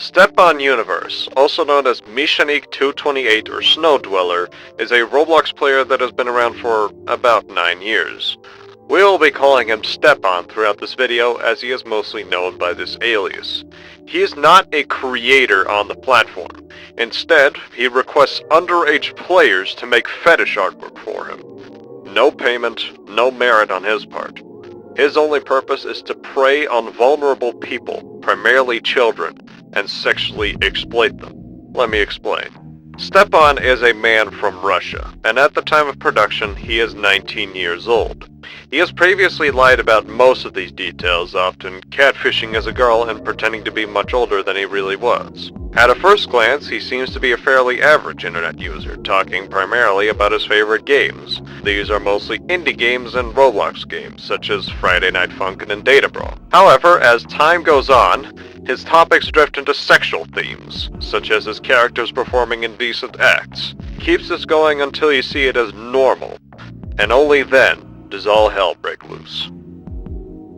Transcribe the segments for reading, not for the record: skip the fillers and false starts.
Stepan Universe, also known as Mishanik288 or Snow Dweller, is a Roblox player that has been around for about 9 years. We will be calling him Stepan throughout this video, as he is mostly known by this alias. He is not a creator on the platform. Instead, he requests underage players to make fetish artwork for him. No payment, no merit on his part. His only purpose is to prey on vulnerable people, primarily children, and sexually exploit them. Let me explain. Stepan is a man from Russia, and at the time of production, he is 19 years old. He has previously lied about most of these details, often catfishing as a girl and pretending to be much older than he really was. At a first glance, he seems to be a fairly average internet user, talking primarily about his favorite games. These are mostly indie games and Roblox games, such as Friday Night Funkin' and databrawl. However, as time goes on, his topics drift into sexual themes, such as his characters performing indecent acts. He keeps this going until you see it as normal, and only then does all hell break loose.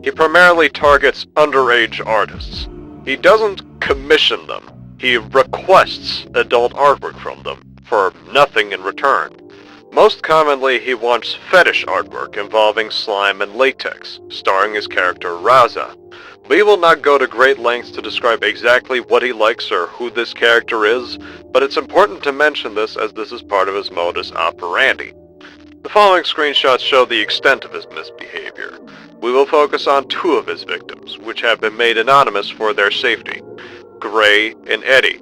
He primarily targets underage artists. He doesn't commission them. He requests adult artwork from them, for nothing in return. Most commonly, he wants fetish artwork involving slime and latex, starring his character Raza. We will not go to great lengths to describe exactly what he likes or who this character is, but it's important to mention this as this is part of his modus operandi. The following screenshots show the extent of his misbehavior. We will focus on 2 of his victims, which have been made anonymous for their safety: Gray and Eddie.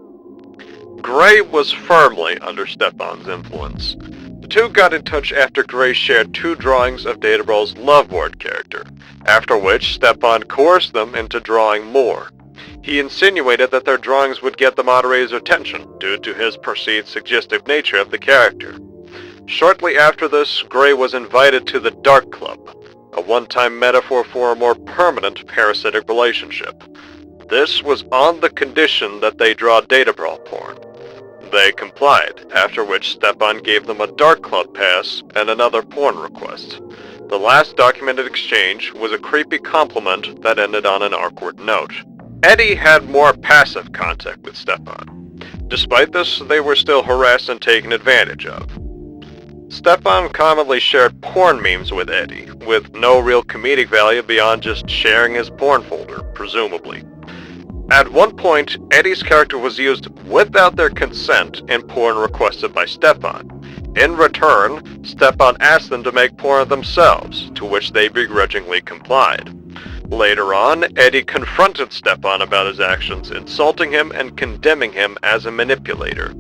Gray was firmly under Stepan's influence. The 2 got in touch after Gray shared 2 drawings of databrawl's loveboard character, after which Stepan coerced them into drawing more. He insinuated that their drawings would get the moderator's attention due to his perceived suggestive nature of the character. Shortly after this, Gray was invited to the Dark Club, a one-time metaphor for a more permanent parasitic relationship. This was on the condition that they draw databrawl porn. They complied, after which Stepan gave them a Dark Club pass and another porn request. The last documented exchange was a creepy compliment that ended on an awkward note. Eddie had more passive contact with Stepan. Despite this, they were still harassed and taken advantage of. Stepan commonly shared porn memes with Eddie, with no real comedic value beyond just sharing his porn folder, presumably. At one point, Eddie's character was used without their consent in porn requested by Stepan. In return, Stepan asked them to make porn themselves, to which they begrudgingly complied. Later on, Eddie confronted Stepan about his actions, insulting him and condemning him as a manipulator.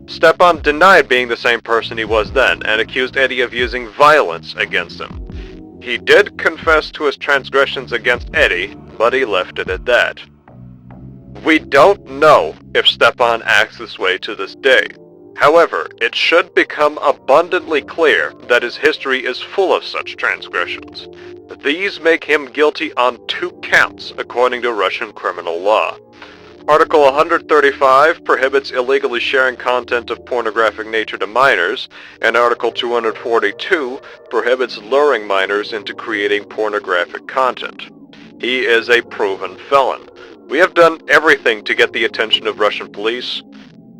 Stepan denied being the same person he was then, and accused Eddie of using violence against him. He did confess to his transgressions against Eddie, but he left it at that. We don't know if Stepan acts this way to this day. However, it should become abundantly clear that his history is full of such transgressions. These make him guilty on 2 counts, according to Russian criminal law. Article 135 prohibits illegally sharing content of pornographic nature to minors, and Article 242 prohibits luring minors into creating pornographic content. He is a proven felon. We have done everything to get the attention of Russian police,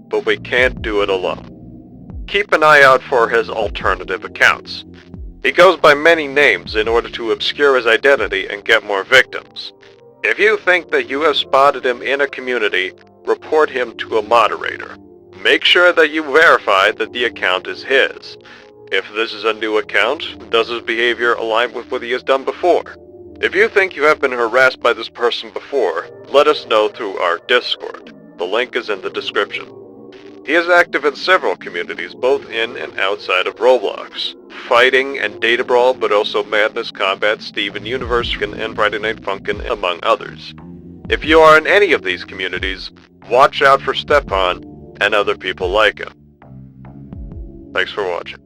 but we can't do it alone. Keep an eye out for his alternative accounts. He goes by many names in order to obscure his identity and get more victims. If you think that you have spotted him in a community, report him to a moderator. Make sure that you verify that the account is his. If this is a new account, does his behavior align with what he has done before? If you think you have been harassed by this person before, let us know through our Discord. The link is in the description. He is active in several communities, both in and outside of Roblox. Fighting and databrawl, but also Madness, Combat, Steven Universe, and Friday Night Funkin', among others. If you are in any of these communities, watch out for Stepan and other people like him. Thanks for watching.